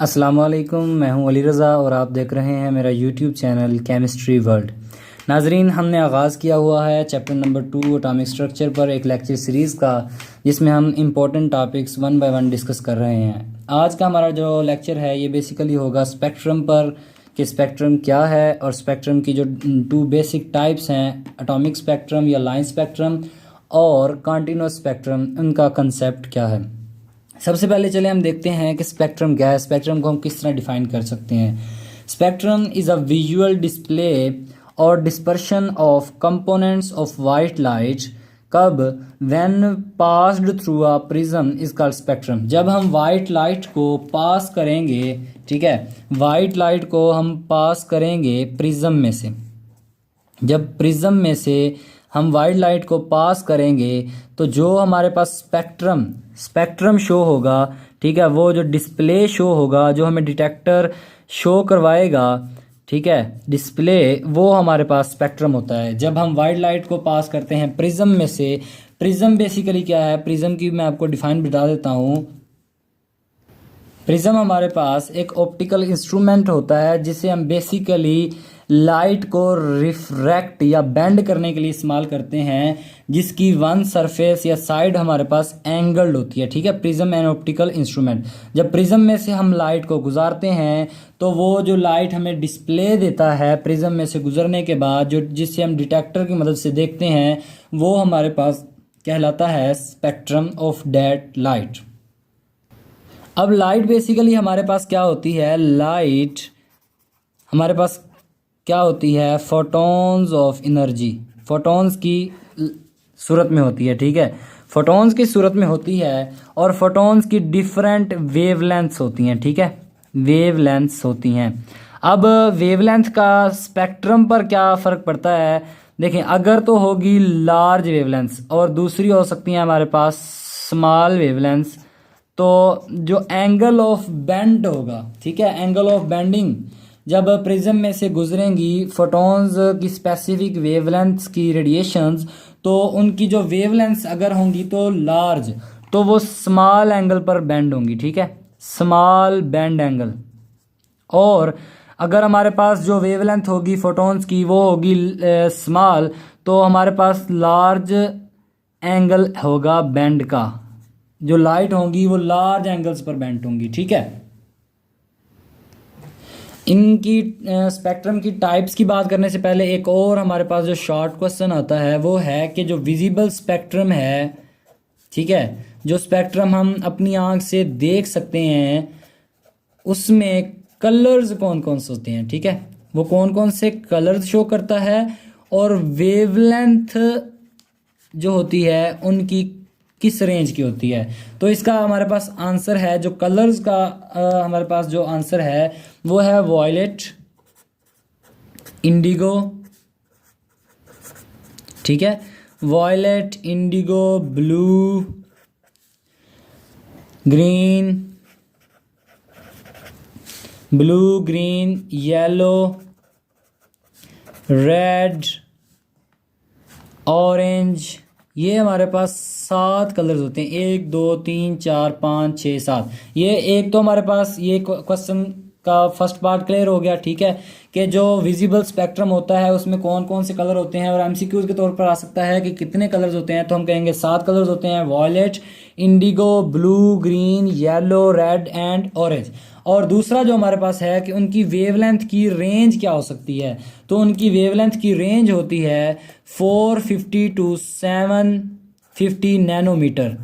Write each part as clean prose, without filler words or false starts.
अस्सलाम वालेकुम, मैं हूं अली रज़ा और आप देख रहे हैं मेरा यूट्यूब चैनल केमिस्ट्री वर्ल्ड। नाजरीन, हमने आगाज़ किया हुआ है चैप्टर नंबर 2 एटॉमिक स्ट्रक्चर पर एक लेक्चर सीरीज़ का, जिसमें हम important topics one by one discuss कर रहे हैं। आज का हमारा जो लेक्चर है ये बेसिकली होगा स्पेक्ट्रम पर, कि स्पेक्ट्रम क्या है और स्पेक्ट्रम की जो 2 बेसिक टाइप्स हैं, एटॉमिक स्पेक्ट्रम या लाइन स्पेक्ट्रम और कॉन्टिन्यूस स्पेक्ट्रम, उनका कंसेप्ट क्या है। सबसे पहले चले हम देखते हैं कि स्पेक्ट्रम क्या है, स्पेक्ट्रम को हम किस तरह डिफाइन कर सकते हैं। Spectrum is a visual display और dispersion of components of white light कब when passed through a prism is called spectrum. जब हम वाइट लाइट को पास करेंगे, ठीक है, वाइट लाइट को हम पास करेंगे प्रिज्म में से, जब प्रिज्म में से हम वाइट लाइट को पास करेंगे तो जो हमारे पास स्पेक्ट्रम शो होगा, ठीक है, वो जो डिस्प्ले शो होगा, जो हमें डिटेक्टर शो करवाएगा, ठीक है, डिस्प्ले, वो हमारे पास स्पेक्ट्रम होता है जब हम वाइट लाइट को पास करते हैं प्रिज्म में से। प्रिज्म बेसिकली क्या है, प्रिज्म की मैं आपको डिफाइन बता देता हूँ। प्रिज्म हमारे पास एक ऑप्टिकल इंस्ट्रूमेंट होता है जिसे हम बेसिकली लाइट को रिफ्रैक्ट या बेंड करने के लिए इस्तेमाल करते हैं, जिसकी वन सरफेस या साइड हमारे पास एंगल्ड होती है, ठीक है। प्रिज्म एन ऑप्टिकल इंस्ट्रूमेंट, जब प्रिज्म में से हम लाइट को गुजारते हैं तो वो जो लाइट हमें डिस्प्ले देता है प्रिज्म में से गुजरने के बाद, जो जिससे हम डिटेक्टर की मदद से देखते हैं, वो हमारे पास कहलाता है स्पेक्ट्रम ऑफ दैट लाइट। अब लाइट बेसिकली हमारे पास क्या होती है, लाइट हमारे पास क्या होती है, फोटॉन्स ऑफ एनर्जी, फोटॉन्स की सूरत में होती है, ठीक है, फोटॉन्स की सूरत में होती है। और फोटॉन्स की डिफरेंट वेवलेंथ्स होती हैं, ठीक है, वेवलेंथ्स होती हैं। अब वेवलेंथ का स्पेक्ट्रम पर क्या फ़र्क पड़ता है, देखें, अगर तो होगी लार्ज वेवलेंथ्स और दूसरी हो सकती है हमारे पास स्मॉल वेवलेंथ्स, तो जो एंगल ऑफ बेंड होगा, ठीक है, एंगल ऑफ बेंडिंग जब प्रिज्म में से गुजरेंगी फोटॉन्स की स्पेसिफिक वेवलेंथ्स की रेडिएशंस, तो उनकी जो वेवलेंथ्स अगर होंगी तो लार्ज, तो वो स्मॉल एंगल पर बेंड होंगी, ठीक है, स्मॉल बेंड एंगल। और अगर हमारे पास जो वेवलेंथ होगी फोटॉन्स की वो होगी स्मॉल, तो हमारे पास लार्ज एंगल होगा बेंड का, जो लाइट होंगी वो लार्ज एंगल्स पर बेंड होंगी, ठीक है। इनकी स्पेक्ट्रम की टाइप्स की बात करने से पहले एक और हमारे पास जो शॉर्ट क्वेश्चन आता है वो है कि जो विजिबल स्पेक्ट्रम है, ठीक है, जो स्पेक्ट्रम हम अपनी आंख से देख सकते हैं, उसमें कलर्स कौन कौन से होते हैं, ठीक है, वो कौन कौन से कलर्स शो करता है और वेवलेंथ जो होती है उनकी किस रेंज की होती है। तो इसका हमारे पास आंसर है, जो कलर्स का हमारे पास जो आंसर है वो है वॉयलेट, इंडिगो, ठीक है, violet, indigo, blue, green, yellow, red, orange. ये हमारे पास 7 कलर्स होते हैं, 1 2 3 4 5 6 7। ये एक तो हमारे पास ये क्वेश्चन का फर्स्ट पार्ट क्लियर हो गया, ठीक है, कि जो विजिबल स्पेक्ट्रम होता है उसमें कौन कौन से कलर होते हैं। और एमसीक्यूज के तौर पर आ सकता है कि कितने कलर्स होते हैं, तो हम कहेंगे 7 कलर्स होते हैं, violet, indigo, blue, green, yellow, red and orange. और दूसरा जो हमारे पास है कि उनकी वेवलेंथ की रेंज क्या हो सकती है, तो उनकी वेवलेंथ की रेंज होती है 450 टू 750 नैनोमीटर।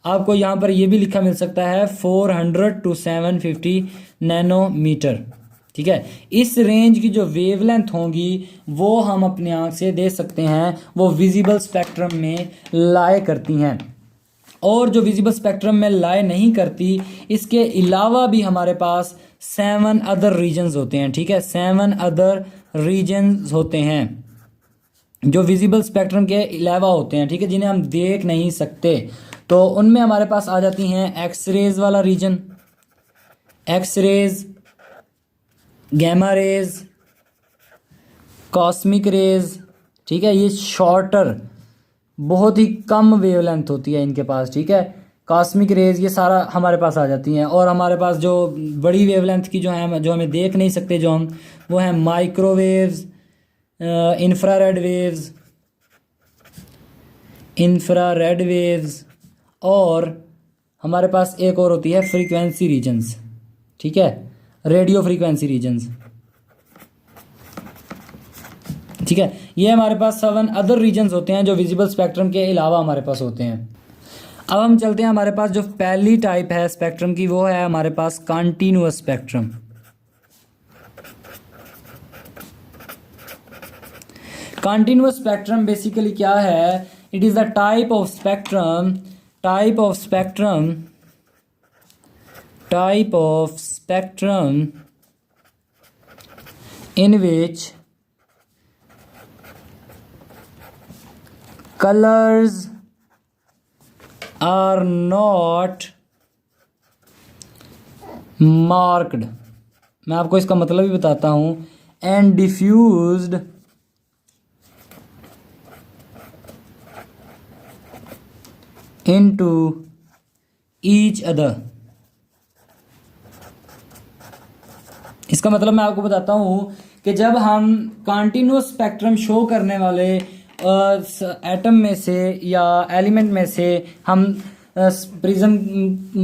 आपको यहाँ पर ये भी लिखा मिल सकता है 400 टू 750 नैनोमीटर, ठीक है। इस रेंज की जो वेवलेंथ होंगी वो हम अपने आंख से देख सकते हैं, वो विजिबल स्पेक्ट्रम में लाई करती हैं। और जो विजिबल स्पेक्ट्रम में लाई नहीं करती, इसके अलावा भी हमारे पास 7 अदर रीजन्स होते हैं, ठीक है, 7 अदर रीजन्स होते हैं जो विजिबल स्पेक्ट्रम के अलावा होते हैं, ठीक है, जिन्हें हम देख नहीं सकते। तो उनमें हमारे पास आ जाती हैं एक्सरेज वाला region, X rays, gamma rays, cosmic rays, ठीक है, ये शॉर्टर, बहुत ही कम वेवलेंथ होती है इनके पास, ठीक है, कॉस्मिक रेज, ये सारा हमारे पास आ जाती हैं। और हमारे पास जो बड़ी वेवलेंथ की जो है, जो हमें देख नहीं सकते जो हम, वो हैं माइक्रोवेव्स, इंफ्रारेड वेव्स, और हमारे पास एक और होती है फ्रीक्वेंसी रीजन्स, ठीक है, रेडियो फ्रीक्वेंसी रीजन्स, ठीक है। ये हमारे पास 7 अदर रीजन्स होते हैं जो विजिबल स्पेक्ट्रम के अलावा हमारे पास होते हैं। अब हम चलते हैं, हमारे पास जो पहली टाइप है स्पेक्ट्रम की, वो है हमारे पास continuous spectrum. Continuous spectrum basically क्या है? It is the type of spectrum in which colors are not marked, मैं आपको इसका मतलब भी बताता हूँ, and diffused into each other। इसका मतलब मैं आपको बताता हूँ कि जब हम कॉन्टिन्यूअस स्पेक्ट्रम शो करने वाले एटम में से या एलिमेंट में से हम प्रिज्म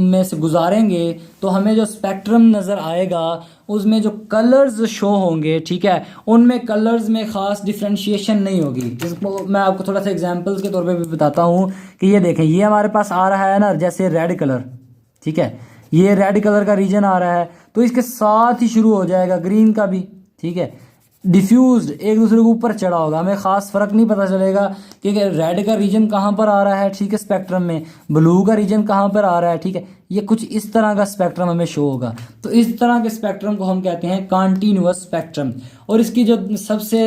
में से गुजारेंगे, तो हमें जो स्पेक्ट्रम नज़र आएगा उसमें जो कलर्स शो होंगे, ठीक है, उनमें कलर्स में ख़ास डिफ्रेंशिएशन नहीं होगी। इसको मैं आपको थोड़ा सा एग्जांपल्स के तौर पे भी बताता हूँ कि ये देखें, ये हमारे पास आ रहा है ना, जैसे रेड कलर, ठीक है, ये रेड कलर का रीजन आ रहा है, तो इसके साथ ही शुरू हो जाएगा ग्रीन का भी, ठीक है, डिफ्यूज्ड एक दूसरे के ऊपर चढ़ा होगा, हमें ख़ास फ़र्क नहीं पता चलेगा कि रेड का रीजन कहाँ पर आ रहा है, ठीक है, स्पेक्ट्रम में ब्लू का रीजन कहाँ पर आ रहा है, ठीक है, ये कुछ इस तरह का स्पेक्ट्रम हमें शो होगा। तो इस तरह के स्पेक्ट्रम को हम कहते हैं कॉन्टिन्यूअस स्पेक्ट्रम। और इसकी जो सबसे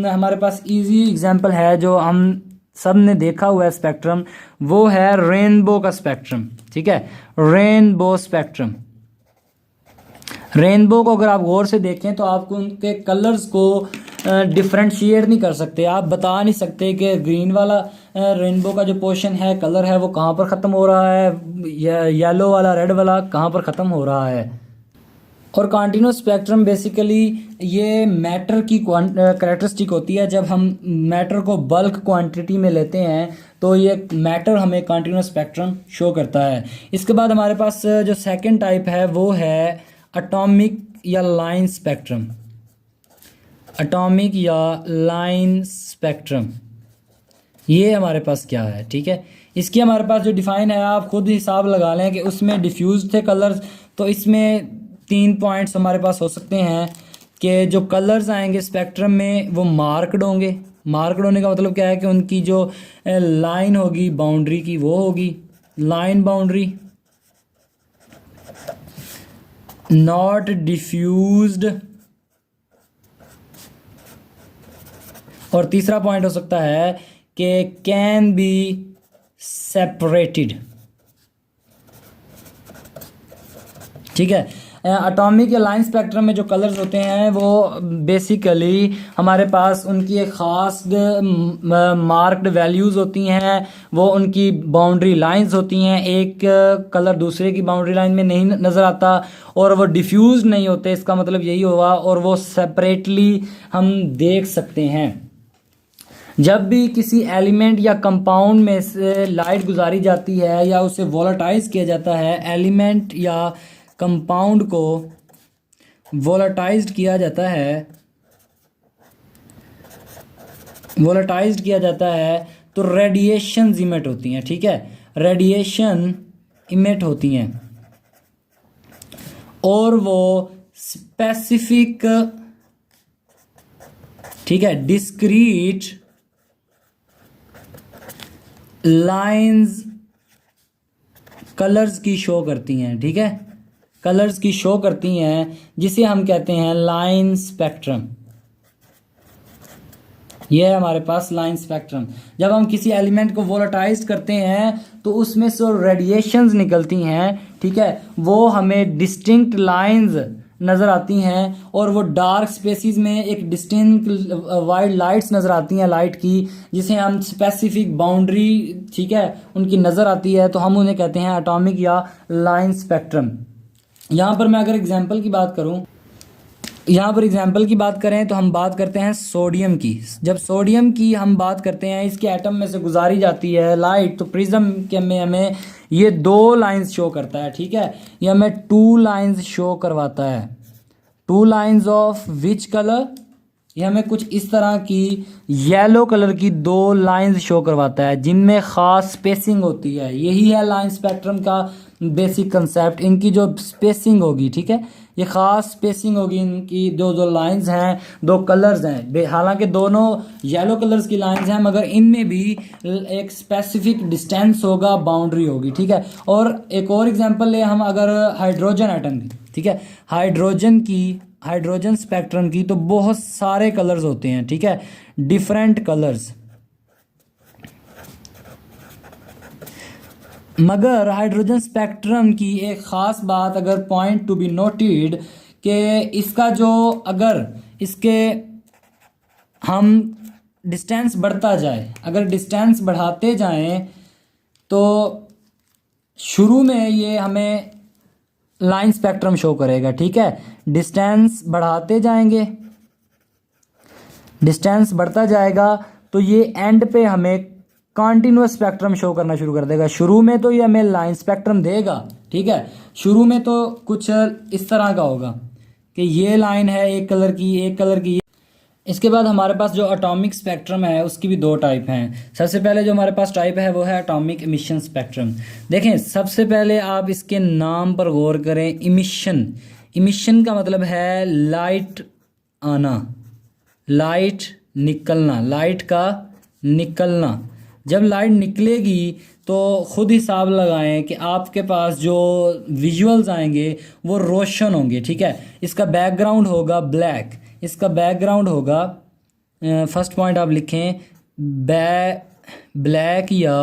हमारे पास ईजी एग्जाम्पल है जो हम सब ने देखा हुआ है स्पेक्ट्रम, वो है रेनबो का स्पेक्ट्रम, ठीक है, रेनबो स्पेक्ट्रम। रेनबो को अगर आप गौर से देखें तो आपको उनके कलर्स को डिफ्रेंशिएट नहीं कर सकते, आप बता नहीं सकते कि ग्रीन वाला रेनबो का जो पोर्शन है, कलर है, वो कहाँ पर ख़त्म हो रहा है, येलो वाला, रेड वाला कहाँ पर ख़त्म हो रहा है। और कॉन्टिन्यूअस स्पेक्ट्रम बेसिकली ये मैटर की कैरेक्टरिस्टिक होती है। जब हम मैटर को बल्क क्वांटिटी में लेते हैं तो ये मैटर हमें कॉन्टिन्यूअस स्पेक्ट्रम शो करता है। इसके बाद हमारे पास जो सेकंड टाइप है वो है एटॉमिक या लाइन स्पेक्ट्रम। एटॉमिक या लाइन स्पेक्ट्रम ये हमारे पास क्या है, ठीक है, इसकी हमारे पास जो डिफ़ाइन है आप खुद हिसाब लगा लें कि उसमें डिफ्यूज थे कलर्स, तो इसमें 3 पॉइंट्स हमारे पास हो सकते हैं कि जो कलर्स आएंगे स्पेक्ट्रम में वो मार्क्ड होंगे। मार्क्ड होने का मतलब क्या है कि उनकी जो लाइन होगी बाउंड्री की वो होगी लाइन बाउंड्री, नॉट डिफ्यूज्ड। और तीसरा पॉइंट हो सकता है कि कैन बी सेपरेटेड, ठीक है। एटॉमिक या लाइन स्पेक्ट्रम में जो कलर्स होते हैं वो बेसिकली हमारे पास उनकी एक ख़ास मार्क्ड वैल्यूज़ होती हैं, वो उनकी बाउंड्री लाइंस होती हैं, एक कलर दूसरे की बाउंड्री लाइन में नहीं नज़र आता और वो डिफ्यूज नहीं होते। इसका मतलब यही हुआ, और वो सेपरेटली हम देख सकते हैं। जब भी किसी एलिमेंट या कंपाउंड में से लाइट गुजारी जाती है या उसे वोलेटाइज किया जाता है, एलिमेंट या कंपाउंड को वोलेटाइज्ड किया जाता है, तो रेडिएशन इमिट होती हैं, ठीक है, रेडिएशन इमिट होती हैं और वो स्पेसिफिक, ठीक है, डिस्क्रीट लाइंस कलर्स की शो करती हैं, ठीक है, कलर्स की शो करती हैं, जिसे हम कहते हैं लाइन स्पेक्ट्रम। ये है हमारे पास लाइन स्पेक्ट्रम। जब हम किसी एलिमेंट को वोलेटाइज करते हैं तो उसमें से रेडिएशंस निकलती हैं, ठीक है, वो हमें डिस्टिंक्ट लाइंस नज़र आती हैं और वो डार्क स्पेसिस में एक डिस्टिंक्ट वाइट लाइट्स नज़र आती हैं लाइट की, जिसे हम स्पेसिफिक बाउंड्री, ठीक है, उनकी नज़र आती है, तो हम उन्हें कहते हैं एटॉमिक या लाइन स्पेक्ट्रम। यहाँ पर मैं अगर एग्जांपल की बात करूँ, यहाँ पर एग्जाम्पल की बात करें तो हम बात करते हैं सोडियम की। जब सोडियम की हम बात करते हैं, इसके एटम में से गुजारी जाती है लाइट, तो प्रिज्म के में हमें ये 2 लाइंस शो करता है, ठीक है, ये हमें 2 लाइंस शो करवाता है। 2 लाइंस ऑफ विच कलर, ये हमें कुछ इस तरह की येलो कलर की 2 लाइंस शो करवाता है जिनमें ख़ास स्पेसिंग होती है। यही है लाइन स्पेक्ट्रम का बेसिक कंसेप्ट। इनकी जो स्पेसिंग होगी, ठीक है, ये ख़ास स्पेसिंग होगी इनकी। जो लाइंस हैं, 2 कलर्स हैं, हालांकि दोनों येलो कलर्स की लाइंस हैं, मगर इनमें भी एक स्पेसिफिक डिस्टेंस होगा, बाउंड्री होगी, ठीक है। और एक और एग्जांपल ले हम अगर हाइड्रोजन एटम की, ठीक है, हाइड्रोजन स्पेक्ट्रम की, तो बहुत सारे कलर्स होते हैं, ठीक है, डिफरेंट कलर्स। मगर हाइड्रोजन स्पेक्ट्रम की एक ख़ास बात, अगर पॉइंट टू बी नोटेड, कि इसका जो, अगर इसके हम डिस्टेंस बढ़ता जाए, अगर डिस्टेंस बढ़ाते जाएं, तो शुरू में ये हमें लाइन स्पेक्ट्रम शो करेगा, ठीक है। डिस्टेंस बढ़ाते जाएंगे, डिस्टेंस बढ़ता जाएगा, तो ये एंड पे हमें कॉन्टिन्यूस स्पेक्ट्रम शो करना शुरू कर देगा। शुरू में तो ये हमें लाइन स्पेक्ट्रम देगा, ठीक है, शुरू में तो कुछ इस तरह का होगा कि ये लाइन है एक कलर की, एक कलर की। इसके बाद हमारे पास जो एटॉमिक स्पेक्ट्रम है उसकी भी 2 टाइप हैं। सबसे पहले जो हमारे पास टाइप है वो है एटॉमिक इमिशन स्पेक्ट्रम। देखें, सबसे पहले आप इसके नाम पर गौर करें, इमिशन। इमिशन का मतलब है लाइट आना, लाइट निकलना, लाइट का निकलना। जब लाइट निकलेगी तो ख़ुद हिसाब लगाएं कि आपके पास जो विजुअल्स आएंगे वो रोशन होंगे, ठीक है। इसका बैकग्राउंड होगा ब्लैक, इसका बैकग्राउंड होगा, फर्स्ट पॉइंट आप लिखें, ब्लैक या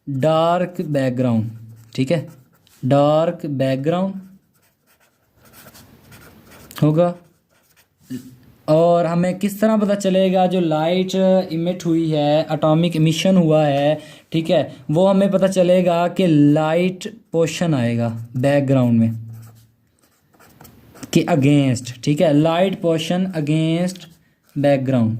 डार्क बैकग्राउंड, ठीक है, डार्क बैकग्राउंड होगा। और हमें किस तरह पता चलेगा जो लाइट इमिट हुई है, एटॉमिक इमिशन हुआ है, ठीक है, वो हमें पता चलेगा कि लाइट पोर्शन आएगा बैकग्राउंड में कि अगेंस्ट, ठीक है, लाइट पोर्शन अगेंस्ट बैकग्राउंड।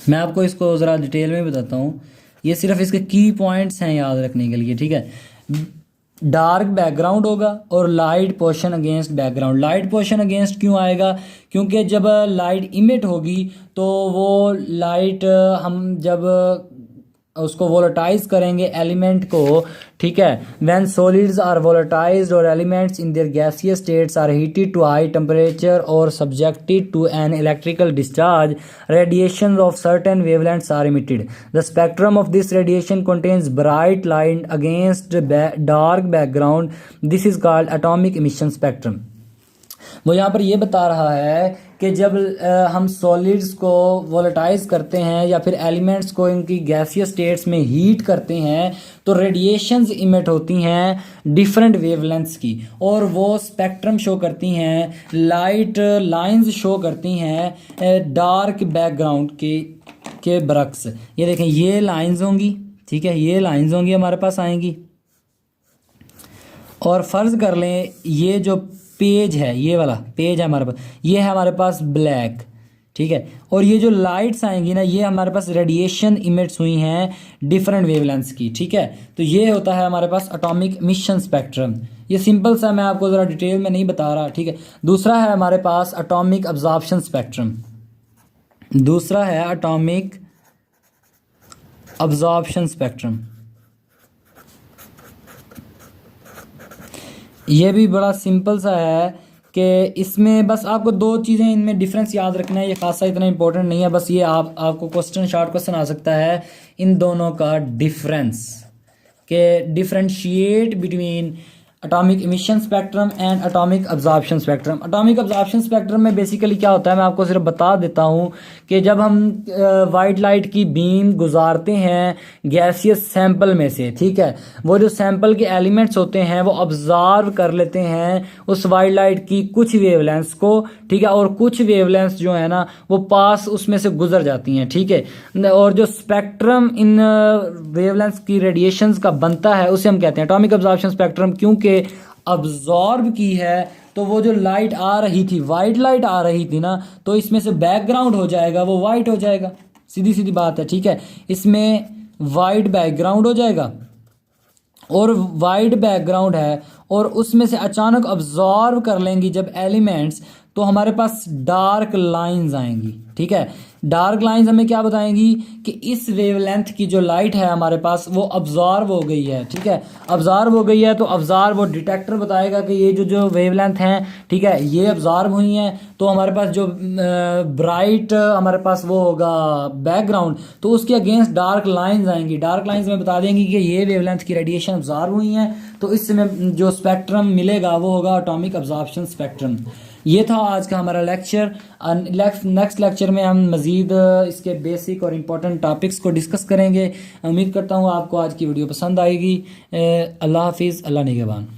मैं आपको इसको ज़रा डिटेल में बताता हूँ, ये सिर्फ इसके की पॉइंट्स हैं याद रखने के लिए, ठीक है। डार्क बैकग्राउंड होगा और light portion against background. Light portion against क्यों आएगा? क्योंकि जब लाइट इमिट होगी तो वो लाइट हम जब उसको वोलेटाइज करेंगे एलिमेंट को, ठीक है, व्हेन सॉलिड्स आर वोलेटाइज्ड और elements in their gaseous states are heated to high temperature और subjected to an electrical discharge, radiation of certain wavelengths are emitted. The spectrum of this radiation contains bright light against dark background. This is called atomic emission spectrum. वो यहाँ पर ये बता रहा है कि जब हम सॉलिड्स को वोलेटाइज करते हैं या फिर एलिमेंट्स को इनकी गैसियस स्टेट्स में हीट करते हैं तो रेडिएशंस इमिट होती हैं डिफरेंट वेवलेंथ्स की, और वो स्पेक्ट्रम शो करती हैं, लाइट लाइंस शो करती हैं डार्क बैकग्राउंड के बरक्स। ये देखें, ये लाइंस होंगी, ठीक है, ये लाइंस होंगी हमारे पास आएंगी, और फ़र्ज़ कर लें ये जो पेज है, ये वाला पेज है हमारे पास, ये है हमारे पास ब्लैक, ठीक है, और ये जो लाइट्स आएंगी ना, ये हमारे पास रेडिएशन इमिट्स हुई हैं डिफरेंट वेवलेंथ्स की, ठीक है। तो ये होता है हमारे पास एटॉमिक इमिशन स्पेक्ट्रम। ये सिंपल सा, मैं आपको ज़रा डिटेल में नहीं बता रहा, ठीक है। दूसरा है हमारे पास एटॉमिक अब्जॉर्प्शन स्पेक्ट्रम। दूसरा है एटॉमिक अब्जॉर्प्शन स्पेक्ट्रम। ये भी बड़ा सिंपल सा है कि इसमें बस आपको 2 चीज़ें इनमें डिफरेंस याद रखना है। ये खासा इतना इंपॉर्टेंट नहीं है, बस ये आपको क्वेश्चन, शॉर्ट क्वेश्चन आ सकता है इन दोनों का डिफरेंस, के differentiate between atomic emission spectrum and atomic absorption spectrum. Atomic absorption spectrum में बेसिकली क्या होता है, मैं आपको सिर्फ बता देता हूँ कि जब हम वाइट लाइट की बीम गुजारते हैं गैसियस सैंपल में से, ठीक है, वो जो सैंपल के एलिमेंट्स होते हैं वो ऑब्जर्व कर लेते हैं उस वाइट लाइट की कुछ वेवलेंथ्स को, ठीक है, और कुछ वेवलेंथ्स जो है ना वो पास उसमें से गुजर जाती हैं, ठीक है। और जो स्पेक्ट्रम इन वेवलेंथ्स की रेडिएशंस का बनता है उसे हम कहते हैं एटॉमिक अब्जॉर्प्शन स्पेक्ट्रम। क्योंकि अब्जॉर्ब की है तो वो जो लाइट आ रही थी, वाइट लाइट आ रही थी ना, तो इसमें से बैकग्राउंड हो जाएगा, वो वाइट हो जाएगा, सीधी सीधी बात है, ठीक है। इसमें वाइट बैकग्राउंड हो जाएगा और वाइट बैकग्राउंड है और उसमें से अचानक अब्जॉर्व कर लेंगी जब एलिमेंट्स, तो हमारे पास डार्क लाइंस आएंगी, ठीक है। डार्क लाइंस हमें क्या बताएंगी कि इस वेवलेंथ की जो लाइट है हमारे पास वो अब्जॉर्व हो गई है, ठीक है, अब्जॉर्व हो गई है। तो अब्जॉर्व, वो डिटेक्टर बताएगा कि ये जो वेवलेंथ हैं, ठीक है, ये अब्जॉर्व हुई हैं, तो हमारे पास जो ब्राइट हमारे पास वो होगा बैकग्राउंड, तो उसके अगेंस्ट डार्क लाइंस आएंगी। डार्क लाइंस में बता देंगी कि ये वेवलेंथ की रेडिएशन अब्जॉर्व हुई हैं, तो इसमें जो स्पेक्ट्रम मिलेगा वो होगा एटॉमिक अब्जॉर्प्शन स्पेक्ट्रम। ये था आज का हमारा लेक्चर। नेक्स्ट लेक्चर में हम मज़ीद इसके बेसिक और इम्पोर्टेंट टॉपिक्स को डिस्कस करेंगे। उम्मीद करता हूँ आपको आज की वीडियो पसंद आएगी। अल्लाह हाफिज़, अल्लाह निगहबान।